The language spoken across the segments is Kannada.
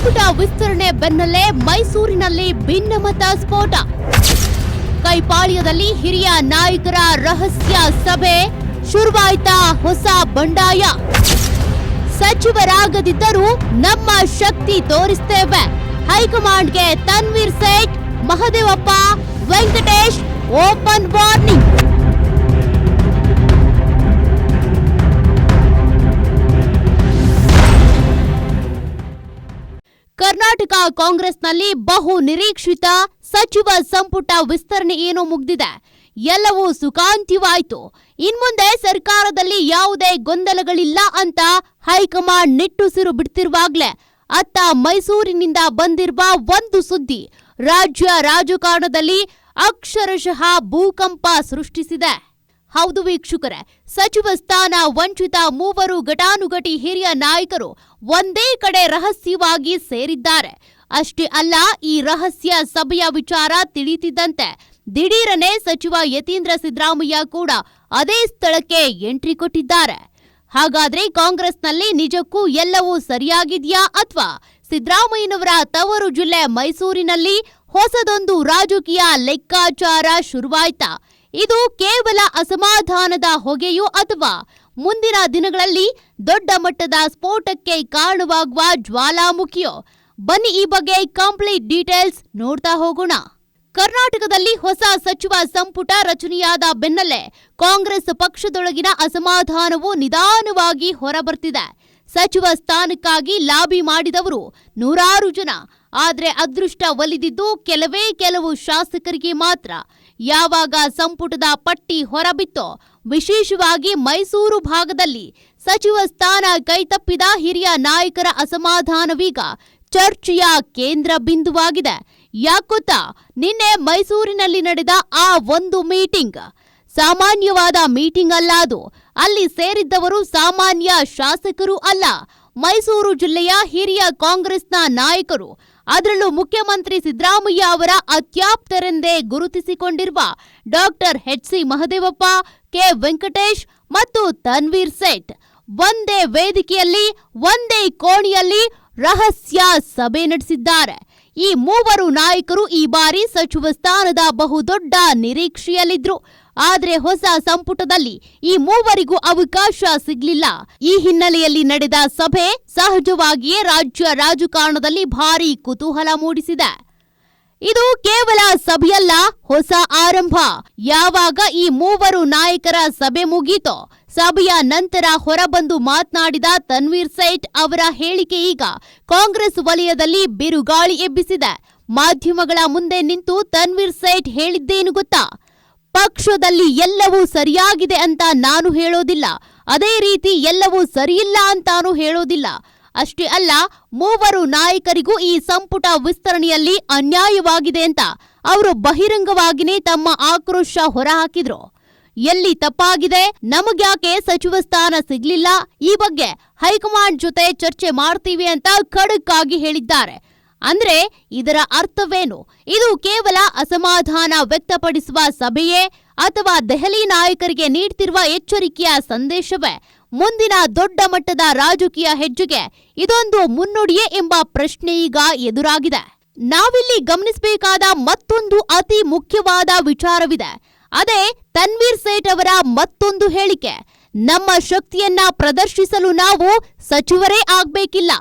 ಸಂಪುಟ ವಿಸ್ತರಣೆ ಬೆನ್ನಲ್ಲೇ ಮೈಸೂರಿನಲ್ಲಿ ಭಿನ್ನಮತ ಸ್ಫೋಟ. ಕೈಪಾಳ್ಯದಲ್ಲಿ ಹಿರಿಯ ನಾಯಕರ ರಹಸ್ಯ ಸಭೆ, ಶುರುವಾಯ್ತಾ ಹೊಸ ಬಂಡಾಯ. ಸಚಿವರಾಗದಿದ್ದರೂ ನಮ್ಮ ಶಕ್ತಿ ತೋರಿಸ್ತೇವೆ, ಹೈಕಮಾಂಡ್ಗೆ ತನ್ವೀರ್ ಸೇಠ್, ಮಹದೇವಪ್ಪ, ವೆಂಕಟೇಶ್ ಓಪನ್ ವಾರ್ನಿಂಗ್. ಕರ್ನಾಟಕ ಕಾಂಗ್ರೆಸ್ನಲ್ಲಿ ಬಹು ನಿರೀಕ್ಷಿತ ಸಚಿವ ಸಂಪುಟ ವಿಸ್ತರಣೆ ಏನೋ ಮುಗ್ದಿದೆ. ಎಲ್ಲವೂ ಸುಖಾಂತ್ಯವಾಯಿತು. ಇನ್ಮುಂದೆ ಸರ್ಕಾರದಲ್ಲಿ ಯಾವುದೇ ಗೊಂದಲಗಳಿಲ್ಲ ಅಂತ ಹೈಕಮಾಂಡ್ ನಿಟ್ಟುಸಿರು ಬಿಡ್ತಿರುವಾಗ್ಲೇ ಅತ್ತ ಮೈಸೂರಿನಿಂದ ಬಂದಿರುವ ಒಂದು ಸುದ್ದಿ ರಾಜ್ಯ ರಾಜಕಾರಣದಲ್ಲಿ ಅಕ್ಷರಶಃ ಭೂಕಂಪ ಸೃಷ್ಟಿಸಿದೆ. ಹೌದು ವೀಕ್ಷಕರೇ, ಸಚಿವ ಸ್ಥಾನ ವಂಚಿತ ಮೂವರು ಘಟಾನುಘಟಿ ಹಿರಿಯ ನಾಯಕರು ಒಂದೇ ಕಡೆ ರಹಸ್ಯವಾಗಿ ಸೇರಿದ್ದಾರೆ. ಅಷ್ಟೇ ಅಲ್ಲ, ಈ ರಹಸ್ಯ ಸಭೆಯ ವಿಚಾರ ತಿಳಿಯುತ್ತಿದ್ದಂತೆ ದಿಢೀರನೆ ಸಚಿವ ಯತೀಂದ್ರ ಸಿದ್ದರಾಮಯ್ಯ ಕೂಡ ಅದೇ ಸ್ಥಳಕ್ಕೆ ಎಂಟ್ರಿ ಕೊಟ್ಟಿದ್ದಾರೆ. ಹಾಗಾದ್ರೆ ಕಾಂಗ್ರೆಸ್ನಲ್ಲಿ ನಿಜಕ್ಕೂ ಎಲ್ಲವೂ ಸರಿಯಾಗಿದೆಯಾ ಅಥವಾ ಸಿದ್ದರಾಮಯ್ಯನವರ ತವರು ಜಿಲ್ಲೆ ಮೈಸೂರಿನಲ್ಲಿ ಹೊಸದೊಂದು ರಾಜಕೀಯ ಲೆಕ್ಕಾಚಾರ ಶುರುವಾಯ್ತಾ? ಇದು ಕೇವಲ ಅಸಮಾಧಾನದ ಹೊಗೆಯೋ ಅಥವಾ ಮುಂದಿನ ದಿನಗಳಲ್ಲಿ ದೊಡ್ಡ ಮಟ್ಟದ ಸ್ಫೋಟಕ್ಕೆ ಕಾರಣವಾಗುವ ಜ್ವಾಲಾಮುಖಿಯೋ? ಬನ್ನಿ ಈ ಬಗ್ಗೆ ಕಂಪ್ಲೀಟ್ ಡೀಟೇಲ್ಸ್ ನೋಡ್ತಾ ಹೋಗೋಣ. ಕರ್ನಾಟಕದಲ್ಲಿ ಹೊಸ ಸಚಿವ ಸಂಪುಟ ರಚನೆಯಾದ ಬೆನ್ನಲ್ಲೇ ಕಾಂಗ್ರೆಸ್ ಪಕ್ಷದೊಳಗಿನ ಅಸಮಾಧಾನವು ನಿಧಾನವಾಗಿ ಹೊರಬರ್ತಿದೆ. ಸಚಿವ ಸ್ಥಾನಕ್ಕಾಗಿ ಲಾಬಿ ಮಾಡಿದವರು ನೂರಾರು ಜನ. ಆದ್ರೆ ಅದೃಷ್ಟ ಒಲಿದಿದ್ದು ಕೆಲವು ಶಾಸಕರಿಗೆ ಮಾತ್ರ. ಯಾವಾಗ ಸಂಪುಟದ ಪಟ್ಟಿ ಹೊರಬಿತ್ತೋ, ವಿಶೇಷವಾಗಿ ಮೈಸೂರು ಭಾಗದಲ್ಲಿ ಸಚಿವ ಸ್ಥಾನ ಕೈತಪ್ಪಿದ ಹಿರಿಯ ನಾಯಕರ ಅಸಮಾಧಾನವೀಗ ಚರ್ಚೆಯ ಕೇಂದ್ರ ಬಿಂದುವಾಗಿದೆ. ಯಾಕೊತ್ತಾ, ನಿನ್ನೆ ಮೈಸೂರಿನಲ್ಲಿ ನಡೆದ ಆ ಒಂದು ಮೀಟಿಂಗ್ ಸಾಮಾನ್ಯವಾದ ಮೀಟಿಂಗ್ ಅಲ್ಲ ಅದು. ಅಲ್ಲಿ ಸೇರಿದ್ದವರು ಸಾಮಾನ್ಯ ಶಾಸಕರು ಅಲ್ಲ, ಮೈಸೂರು ಜಿಲ್ಲೆಯ ಹಿರಿಯ ಕಾಂಗ್ರೆಸ್ನ ನಾಯಕರು. ಅದರಲ್ಲೂ ಮುಖ್ಯಮಂತ್ರಿ ಸಿದ್ದರಾಮಯ್ಯ ಅವರ ಅತ್ಯಾಪ್ತರೆಂದೇ ಗುರುತಿಸಿಕೊಂಡಿರುವ ಡಾಕ್ಟರ್ ಎಚ್.ಸಿ. ಮಹದೇವಪ್ಪ, ಕೆ. ವೆಂಕಟೇಶ್ ಮತ್ತು ತನ್ವೀರ್ ಸೇಠ್ ಒಂದೇ ವೇದಿಕೆಯಲ್ಲಿ ಒಂದೇ ಕೋಣೆಯಲ್ಲಿ ರಹಸ್ಯ ಸಭೆ ನಡೆಸಿದ್ದಾರೆ. ಈ ಮೂವರು ನಾಯಕರು ಈ ಬಾರಿ ಸಚಿವ ಸ್ಥಾನದ ಬಹುದೊಡ್ಡ ನಿರೀಕ್ಷೆಯಲ್ಲಿದ್ರು. ಆದ್ರೆ ಹೊಸ ಸಂಪುಟದಲ್ಲಿ ಈ ಮೂವರಿಗೂ ಅವಕಾಶ ಸಿಗ್ಲಿಲ್ಲ. ಈ ಹಿನ್ನೆಲೆಯಲ್ಲಿ ನಡೆದ ಸಭೆ ಸಹಜವಾಗಿಯೇ ರಾಜ್ಯ ರಾಜಕಾರಣದಲ್ಲಿ ಭಾರೀ ಕುತೂಹಲ ಮೂಡಿಸಿದೆ. ಇದು ಕೇವಲ ಸಭೆಯಲ್ಲ, ಹೊಸ ಆರಂಭ. ಯಾವಾಗ ಈ ಮೂವರು ನಾಯಕರ ಸಭೆ ಮುಗೀತೋ, ಸಭೆಯ ನಂತರ ಹೊರಬಂದು ಮಾತನಾಡಿದ ತನ್ವೀರ್ ಸೇಠ್ ಅವರ ಹೇಳಿಕೆ ಈಗ ಕಾಂಗ್ರೆಸ್ ವಲಯದಲ್ಲಿ ಬಿರುಗಾಳಿ ಎಬ್ಬಿಸಿದೆ. ಮಾಧ್ಯಮಗಳ ಮುಂದೆ ನಿಂತು ತನ್ವೀರ್ ಸೇಠ್ ಹೇಳಿದ್ದೇನು ಗೊತ್ತಾ? ಪಕ್ಷದಲ್ಲಿ ಎಲ್ಲವೂ ಸರಿಯಾಗಿದೆ ಅಂತ ನಾನು ಹೇಳೋದಿಲ್ಲ, ಅದೇ ರೀತಿ ಎಲ್ಲವೂ ಸರಿಯಿಲ್ಲ ಅಂತಾನೂ ಹೇಳೋದಿಲ್ಲ. ಅಷ್ಟೇ ಅಲ್ಲ, ಮೂವರು ನಾಯಕರಿಗೂ ಈ ಸಂಪುಟ ವಿಸ್ತರಣೆಯಲ್ಲಿ ಅನ್ಯಾಯವಾಗಿದೆ ಅಂತ ಅವರು ಬಹಿರಂಗವಾಗಿಯೇ ತಮ್ಮ ಆಕ್ರೋಶ ಹೊರಹಾಕಿದ್ರು. ಎಲ್ಲಿ ತಪ್ಪಾಗಿದೆ, ನಮಗ್ಯಾಕೆ ಸಚಿವ ಸ್ಥಾನ ಸಿಗ್ಲಿಲ್ಲ, ಈ ಬಗ್ಗೆ ಹೈಕಮಾಂಡ್ ಜೊತೆ ಚರ್ಚೆ ಮಾಡ್ತೀವಿ ಅಂತ ಖಡಕ್ ಆಗಿ ಹೇಳಿದ್ದಾರೆ. ಅಂದ್ರೆ ಇದರ ಅರ್ಥವೇನು? ಇದು ಕೇವಲ ಅಸಮಾಧಾನ ವ್ಯಕ್ತಪಡಿಸುವ ಸಭೆಯೇ ಅಥವಾ ದೆಹಲಿ ನಾಯಕರಿಗೆ ನೀಡ್ತಿರುವ ಎಚ್ಚರಿಕೆಯ ಸಂದೇಶವೇ? ಮುಂದಿನ ದೊಡ್ಡ ಮಟ್ಟದ ರಾಜಕೀಯ ಹೆಜ್ಜೆಗೆ ಇದೊಂದು ಮುನ್ನುಡಿಯೇ ಎಂಬ ಪ್ರಶ್ನೆ ಈಗ ಎದುರಾಗಿದೆ. ನಾವಿಲ್ಲಿ ಗಮನಿಸಬೇಕಾದ ಮತ್ತೊಂದು ಅತಿ ಮುಖ್ಯವಾದ ವಿಚಾರವಿದೆ. ಅದೇ ತನ್ವೀರ್ ಸೇಠ್ ಅವರ ಮತ್ತೊಂದು ಹೇಳಿಕೆ. ನಮ್ಮ ಶಕ್ತಿಯನ್ನ ಪ್ರದರ್ಶಿಸಲು ನಾವು ಸಚಿವರೇ ಆಗ್ಬೇಕಿಲ್ಲ.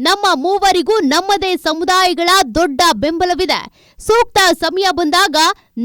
ನಮ್ಮ ಮೂವರಿಗೂ ನಮ್ಮದೇ ಸಮುದಾಯಗಳ ದೊಡ್ಡ ಬೆಂಬಲವಿದೆ. ಸೂಕ್ತ ಸಮಯ ಬಂದಾಗ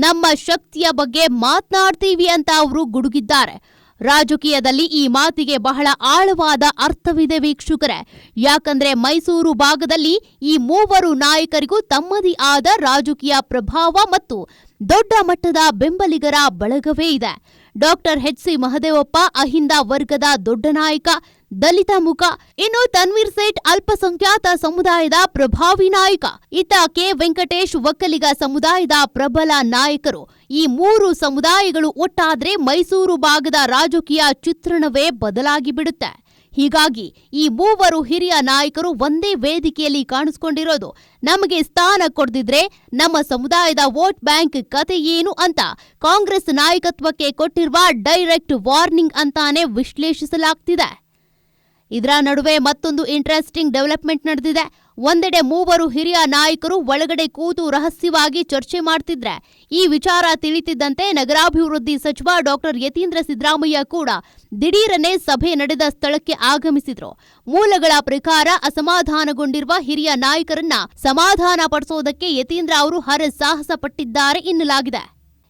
ನಮ್ಮ ಶಕ್ತಿಯ ಬಗ್ಗೆ ಮಾತನಾಡ್ತೀವಿ ಅಂತ ಅವರು ಗುಡುಗಿದ್ದಾರೆ. ರಾಜಕೀಯದಲ್ಲಿ ಈ ಮಾತಿಗೆ ಬಹಳ ಆಳವಾದ ಅರ್ಥವಿದೆ ವೀಕ್ಷಕರೇ. ಯಾಕಂದ್ರೆ ಮೈಸೂರು ಭಾಗದಲ್ಲಿ ಈ ಮೂವರು ನಾಯಕರಿಗೂ ತಮ್ಮದೇ ಆದ ರಾಜಕೀಯ ಪ್ರಭಾವ ಮತ್ತು ದೊಡ್ಡ ಮಟ್ಟದ ಬೆಂಬಲಿಗರ ಬಳಗವೇ ಇದೆ. ಡಾಕ್ಟರ್ ಎಚ್.ಸಿ. ಮಹದೇವಪ್ಪ ಅಹಿಂದ ವರ್ಗದ ದೊಡ್ಡ ನಾಯಕ, ದಲಿತ ಮುಖ. ಇನ್ನು ತನ್ವೀರ್ ಸೇಠ್ ಅಲ್ಪಸಂಖ್ಯಾತ ಸಮುದಾಯದ ಪ್ರಭಾವಿ ನಾಯಕ. ಇತ್ತ ಕೆ. ವೆಂಕಟೇಶ್ ಒಕ್ಕಲಿಗ ಸಮುದಾಯದ ಪ್ರಬಲ ನಾಯಕರು. ಈ ಮೂರು ಸಮುದಾಯಗಳು ಒಟ್ಟಾದ್ರೆ ಮೈಸೂರು ಭಾಗದ ರಾಜಕೀಯ ಚಿತ್ರಣವೇ ಬದಲಾಗಿ ಬಿಡುತ್ತೆ. ಹೀಗಾಗಿ ಈ ಮೂವರು ಹಿರಿಯ ನಾಯಕರು ಒಂದೇ ವೇದಿಕೆಯಲ್ಲಿ ಕಾಣಿಸಿಕೊಂಡಿರೋದು ನಮಗೆ ಸ್ಥಾನ ಕೊಡದಿದ್ರೆ ನಮ್ಮ ಸಮುದಾಯದ ವೋಟ್ ಬ್ಯಾಂಕ್ ಕತೆ ಏನು ಅಂತ ಕಾಂಗ್ರೆಸ್ ನಾಯಕತ್ವಕ್ಕೆ ಕೊಟ್ಟಿರುವ ಡೈರೆಕ್ಟ್ ವಾರ್ನಿಂಗ್ ಅಂತಾನೆ ವಿಶ್ಲೇಷಿಸಲಾಗ್ತಿದೆ. ಇದರ ನಡುವೆ ಮತ್ತೊಂದು ಇಂಟ್ರೆಸ್ಟಿಂಗ್ ಡೆವಲಪ್ಮೆಂಟ್ ನಡೆದಿದೆ. ಒಂದೆಡೆ ಮೂವರು ಹಿರಿಯ ನಾಯಕರು ಒಳಗಡೆ ಕೂತು ರಹಸ್ಯವಾಗಿ ಚರ್ಚೆ ಮಾಡ್ತಿದ್ರೆ ಈ ವಿಚಾರ ತಿಳಿತಿದ್ದಂತೆ ನಗರಾಭಿವೃದ್ಧಿ ಸಚಿವ ಡಾಕ್ಟರ್ ಯತೀಂದ್ರ ಸಿದ್ದರಾಮಯ್ಯ ಕೂಡ ದಿಢೀರನೆ ಸಭೆ ನಡೆದ ಸ್ಥಳಕ್ಕೆ ಆಗಮಿಸಿದ್ರು. ಮೂಲಗಳ ಪ್ರಕಾರ ಅಸಮಾಧಾನಗೊಂಡಿರುವ ಹಿರಿಯ ನಾಯಕರನ್ನ ಸಮಾಧಾನ ಪಡಿಸೋದಕ್ಕೆ ಯತೀಂದ್ರ ಅವರು ಹರಸಾಹಸ ಪಟ್ಟಿದ್ದಾರೆ ಎನ್ನಲಾಗಿದೆ.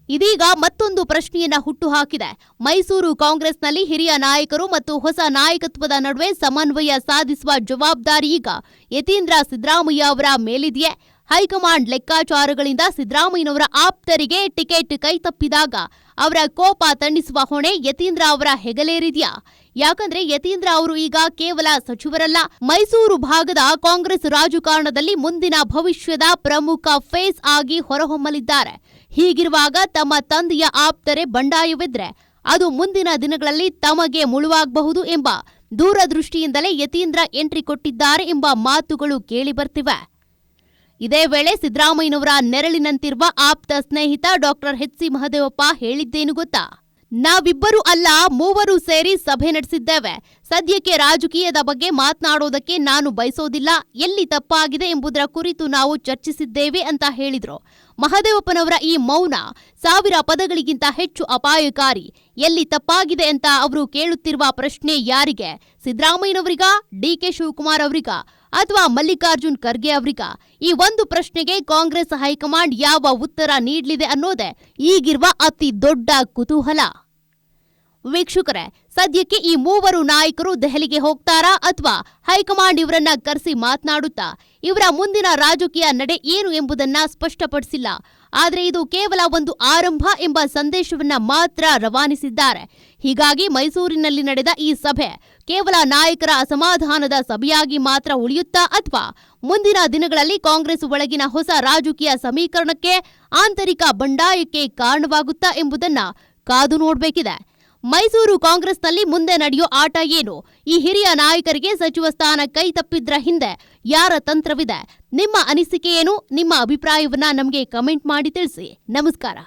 ಇದೀಗ ಮತ್ತೊಂದು ಪ್ರಶ್ನೆಯನ್ನ ಹುಟ್ಟುಹಾಕಿದೆ. ಮೈಸೂರು ಕಾಂಗ್ರೆಸ್ನಲ್ಲಿ ಹಿರಿಯ ನಾಯಕರು ಮತ್ತು ಹೊಸ ನಾಯಕತ್ವದ ನಡುವೆ ಸಮನ್ವಯ ಸಾಧಿಸುವ ಜವಾಬ್ದಾರಿ ಈಗ ಯತೀಂದ್ರ ಸಿದ್ದರಾಮಯ್ಯ ಅವರ ಮೇಲಿದೆಯೇ? ಹೈಕಮಾಂಡ್ ಲೆಕ್ಕಾಚಾರಗಳಿಂದ ಸಿದ್ದರಾಮಯ್ಯನವರ ಆಪ್ತರಿಗೆ ಟಿಕೆಟ್ ಕೈತಪ್ಪಿದಾಗ ಅವರ ಕೋಪ ತಣಿಸುವ ಹೊಣೆ ಯತೀಂದ್ರ ಅವರ ಹೆಗಲೇರಿದೆಯಾ? ಯಾಕಂದ್ರೆ ಯತೀಂದ್ರ ಅವರು ಈಗ ಕೇವಲ ಸಚಿವರಲ್ಲ, ಮೈಸೂರು ಭಾಗದ ಕಾಂಗ್ರೆಸ್ ರಾಜಕಾರಣದಲ್ಲಿ ಮುಂದಿನ ಭವಿಷ್ಯದ ಪ್ರಮುಖ ಫೇಸ್ ಆಗಿ ಹೊರಹೊಮ್ಮಲಿದ್ದಾರೆ. ಹೀಗಿರುವಾಗ ತಮ್ಮ ತಂದೆಯ ಆಪ್ತರೆ ಬಂಡಾಯವಿದ್ರೆ ಅದು ಮುಂದಿನ ದಿನಗಳಲ್ಲಿ ತಮಗೆ ಮುಳುವಾಗಬಹುದು ಎಂಬ ದೂರದೃಷ್ಟಿಯಿಂದಲೇ ಯತೀಂದ್ರ ಎಂಟ್ರಿ ಕೊಟ್ಟಿದ್ದಾರೆ ಎಂಬ ಮಾತುಗಳು ಕೇಳಿಬರ್ತಿವೆ. ಇದೇ ವೇಳೆ ಸಿದ್ದರಾಮಯ್ಯನವರ ನೆರಳಿನಂತಿರುವ ಆಪ್ತ ಸ್ನೇಹಿತ ಡಾಕ್ಟರ್ ಎಚ್.ಸಿ. ಮಹದೇವಪ್ಪ ಹೇಳಿದ್ದೇನು ಗೊತ್ತಾ? ನಾವಿಬ್ಬರು ಅಲ್ಲ, ಮೂವರು ಸೇರಿ ಸಭೆ ನಡೆಸಿದ್ದೇವೆ. ಸದ್ಯಕ್ಕೆ ರಾಜಕೀಯದ ಬಗ್ಗೆ ಮಾತನಾಡೋದಕ್ಕೆ ನಾನು ಬಯಸೋದಿಲ್ಲ. ಎಲ್ಲಿ ತಪ್ಪಾಗಿದೆ ಎಂಬುದರ ಕುರಿತು ನಾವು ಚರ್ಚಿಸಿದ್ದೇವೆ ಅಂತ ಹೇಳಿದ್ರು. ಮಹದೇವಪ್ಪನವರ ಈ ಮೌನ 1000 ಪದಗಳಿಗಿಂತ ಹೆಚ್ಚು ಅಪಾಯಕಾರಿ. ಎಲ್ಲಿ ತಪ್ಪಾಗಿದೆ ಅಂತ ಅವರು ಕೇಳುತ್ತಿರುವ ಪ್ರಶ್ನೆ ಯಾರಿಗೆ? ಸಿದ್ದರಾಮಯ್ಯನವರಿಗ, ಡಿ.ಕೆ. ಶಿವಕುಮಾರ್ ಅವರಿಗ ಅಥವಾ ಮಲ್ಲಿಕಾರ್ಜುನ್ ಖರ್ಗೆ ಅವರಿಗ? ಈ ಒಂದು ಪ್ರಶ್ನೆಗೆ ಕಾಂಗ್ರೆಸ್ ಹೈಕಮಾಂಡ್ ಯಾವ ಉತ್ತರ ನೀಡಲಿದೆ ಅನ್ನೋದೇ ಈಗಿರುವ ಅತಿ ದೊಡ್ಡ ಕುತೂಹಲ. ವೀಕ್ಷಕರೇ, ಸದ್ಯಕ್ಕೆ ಈ ಮೂವರು ನಾಯಕರು ದೆಹಲಿಗೆ ಹೋಗ್ತಾರಾ ಅಥವಾ ಹೈಕಮಾಂಡ್ ಇವರನ್ನ ಕರೆಸಿ ಮಾತನಾಡುತ್ತಾ? ಇವರ ಮುಂದಿನ ರಾಜಕೀಯ ನಡೆ ಏನು ಎಂಬುದನ್ನ ಸ್ಪಷ್ಟಪಡಿಸಿಲ್ಲ. ಆದರೆ ಇದು ಕೇವಲ ಒಂದು ಆರಂಭ ಎಂಬ ಸಂದೇಶವನ್ನ ಮಾತ್ರ ರವಾನಿಸಿದ್ದಾರೆ. ಹೀಗಾಗಿ ಮೈಸೂರಿನಲ್ಲಿ ನಡೆದ ಈ ಸಭೆ ಕೇವಲ ನಾಯಕರ ಅಸಮಾಧಾನದ ಸಭೆಯಾಗಿ ಮಾತ್ರ ಉಳಿಯುತ್ತಾ ಅಥವಾ ಮುಂದಿನ ದಿನಗಳಲ್ಲಿ ಕಾಂಗ್ರೆಸ್ ಒಳಗಿನ ಹೊಸ ರಾಜಕೀಯ ಸಮೀಕರಣಕ್ಕೆ, ಆಂತರಿಕ ಬಂಡಾಯಕ್ಕೆ ಕಾರಣವಾಗುತ್ತಾ ಎಂಬುದನ್ನ ಕಾದು ನೋಡಬೇಕಿದೆ. ಮೈಸೂರು ಕಾಂಗ್ರೆಸ್ನಲ್ಲಿ ಮುಂದೆ ನಡೆಯೋ ಆಟ ಏನು? ಈ ಹಿರಿಯ ನಾಯಕರಿಗೆ ಸಚಿವ ಸ್ಥಾನ ಕೈ ತಪ್ಪಿದ್ರ ಹಿಂದೆ ಯಾರ ತಂತ್ರವಿದೆ? ನಿಮ್ಮ ಅನಿಸಿಕೆ ಏನು? ನಿಮ್ಮ ಅಭಿಪ್ರಾಯವನ್ನ ನಮಗೆ ಕಮೆಂಟ್ ಮಾಡಿ ತಿಳಿಸಿ. ನಮಸ್ಕಾರ.